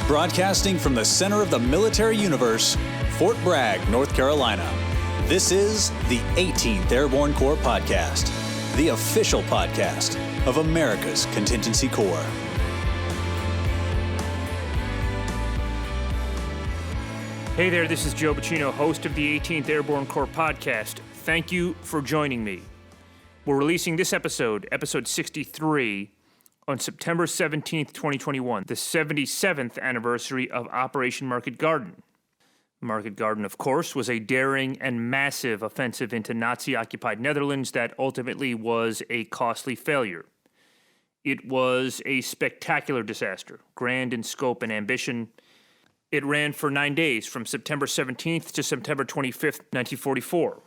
Broadcasting from the center of the military universe, Fort Bragg, North Carolina. This is the 18th Airborne Corps podcast, the official podcast of America's Contingency Corps. Hey there, this is Joe Bacino, host of the 18th Airborne Corps podcast. Thank you for joining me. We're releasing this episode 63, on September 17th, 2021, the 77th anniversary of Operation Market Garden. Market Garden, of course, was a daring and massive offensive into Nazi-occupied Netherlands that ultimately was a costly failure. It was a spectacular disaster, grand in scope and ambition. It ran for 9 days, from September 17th to September 25th, 1944.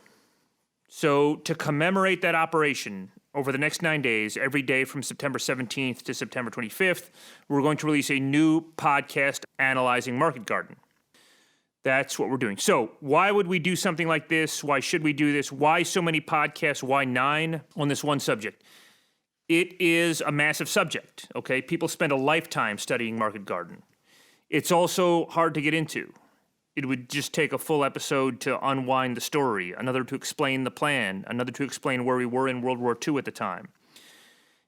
So, to commemorate that operation, over the next 9 days, every day from September 17th to September 25th, we're going to release a new podcast analyzing Market Garden. That's what we're doing. So, why would we do something like this? Why should we do this? Why so many podcasts? Why 9 on this one subject? It is a massive subject, okay? People spend a lifetime studying Market Garden. It's also hard to get into. It would just take a full episode to unwind the story, another to explain the plan, another to explain where we were in World War II at the time.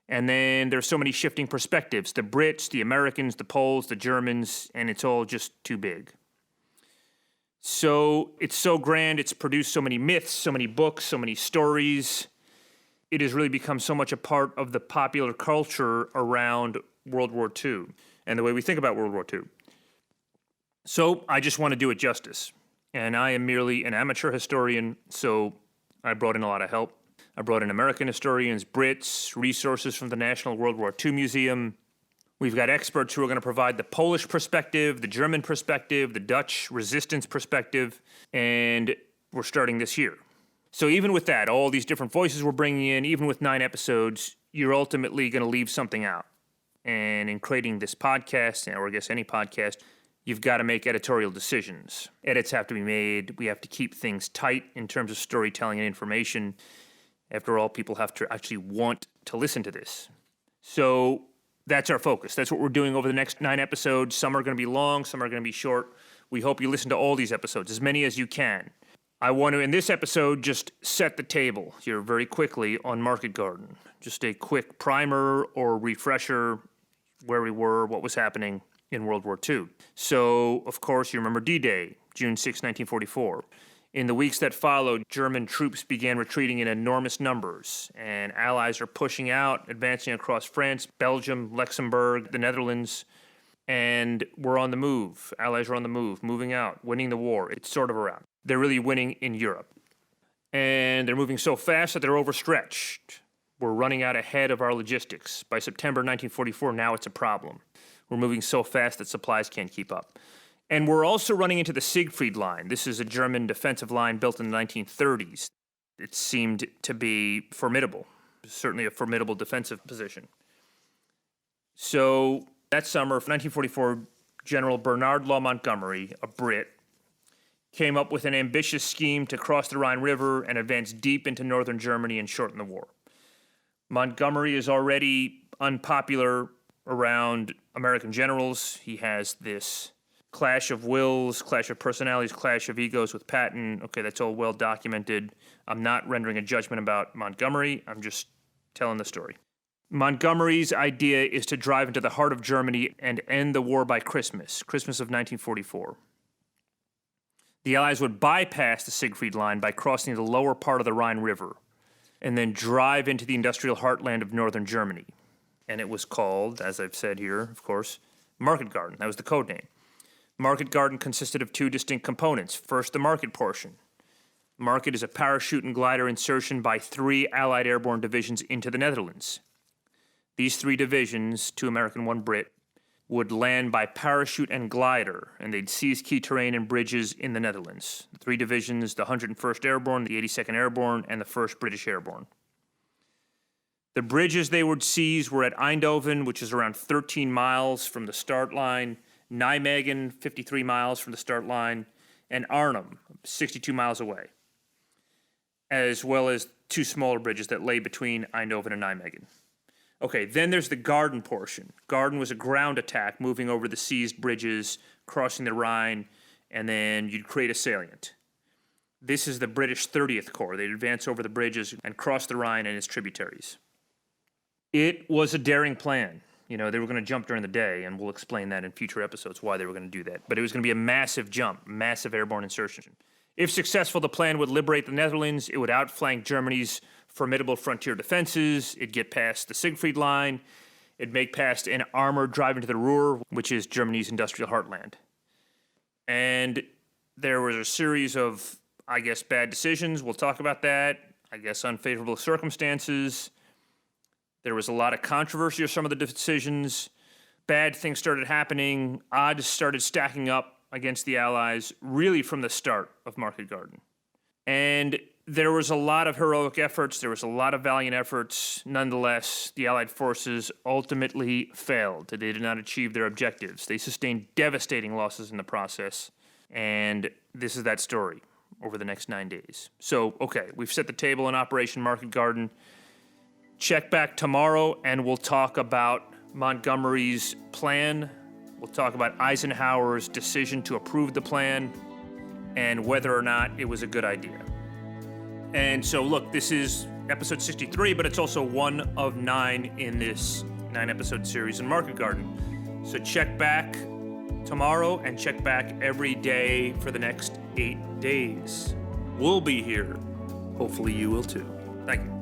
And then there's so many shifting perspectives, the Brits, the Americans, the Poles, the Germans, and it's all just too big. So it's so grand, it's produced so many myths, so many books, so many stories. It has really become so much a part of the popular culture around World War II and the way we think about World War II. So I just want to do it justice, and I am merely an amateur historian, so I brought in a lot of help. I brought in American historians, Brits, resources from the National World War II Museum. We've got experts who are going to provide the Polish perspective, the German perspective, the Dutch resistance perspective, and we're starting this year. So even with that, all these different voices we're bringing in, even with 9 episodes, you're ultimately going to leave something out. And in creating this podcast, or I guess any podcast, you've got to make editorial decisions. Edits have to be made. We have to keep things tight in terms of storytelling and information. After all, people have to actually want to listen to this. So that's our focus. That's what we're doing over the next 9 episodes. Some are going to be long, some are going to be short. We hope you listen to all these episodes, as many as you can. I want to, in this episode, just set the table here very quickly on Market Garden. Just a quick primer or refresher, where we were, what was happening in World War II. So, of course, you remember D-Day, June 6, 1944. In the weeks that followed, German troops began retreating in enormous numbers, and Allies are pushing out, advancing across France, Belgium, Luxembourg, the Netherlands, and we're on the move. Allies are on the move, moving out, winning the war. It's sort of around. They're really winning in Europe. And they're moving so fast that they're overstretched. We're running out ahead of our logistics. By September 1944, now it's a problem. We're moving so fast that supplies can't keep up. And we're also running into the Siegfried Line. This is a German defensive line built in the 1930s. It seemed to be formidable, certainly a formidable defensive position. So that summer of 1944, General Bernard Law Montgomery, a Brit, came up with an ambitious scheme to cross the Rhine River and advance deep into northern Germany and shorten the war. Montgomery is already unpopular around American generals. He has this clash of wills, clash of personalities, clash of egos with Patton. Okay, that's all well documented. I'm not rendering a judgment about Montgomery. I'm just telling the story. Montgomery's idea is to drive into the heart of Germany and end the war by Christmas of 1944. The Allies would bypass the Siegfried Line by crossing the lower part of the Rhine River and then drive into the industrial heartland of northern Germany. And it was called, as I've said here, of course, Market Garden. That was the code name. Market Garden consisted of 2 distinct components. First, the market portion. Market is a parachute and glider insertion by 3 Allied airborne divisions into the Netherlands. These 3 divisions, 2 American, 1 Brit, would land by parachute and glider, and they'd seize key terrain and bridges in the Netherlands. The 3 divisions, the 101st Airborne, the 82nd Airborne, and the 1st British Airborne. The bridges they would seize were at Eindhoven, which is around 13 miles from the start line, Nijmegen, 53 miles from the start line, and Arnhem, 62 miles away, as well as 2 smaller bridges that lay between Eindhoven and Nijmegen. Okay, then there's the Garden portion. Garden was a ground attack, moving over the seized bridges, crossing the Rhine, and then you'd create a salient. This is the British 30th Corps. They'd advance over the bridges and cross the Rhine and its tributaries. It was a daring plan. They were going to jump during the day, and we'll explain that in future episodes, why they were going to do that. But it was going to be a massive jump, massive airborne insertion. If successful, the plan would liberate the Netherlands. It would outflank Germany's formidable frontier defenses. It'd get past the Siegfried Line. It'd make past an armored drive into the Ruhr, which is Germany's industrial heartland. And there was a series of, bad decisions. We'll talk about that. Unfavorable circumstances. There was a lot of controversy of some of the decisions. Bad things started happening. Odds started stacking up against the Allies, really from the start of Market Garden. And there was a lot of heroic efforts. There was a lot of valiant efforts. Nonetheless, the Allied forces ultimately failed. They did not achieve their objectives. They sustained devastating losses in the process. And this is that story over the next 9 days. So, okay, we've set the table in Operation Market Garden. Check back tomorrow, and we'll talk about Montgomery's plan. We'll talk about Eisenhower's decision to approve the plan and whether or not it was a good idea. And so, look, this is episode 63, but it's also one of 9 in this 9-episode series in Market Garden. So check back tomorrow and check back every day for the next 8 days. We'll be here. Hopefully you will too. Thank you.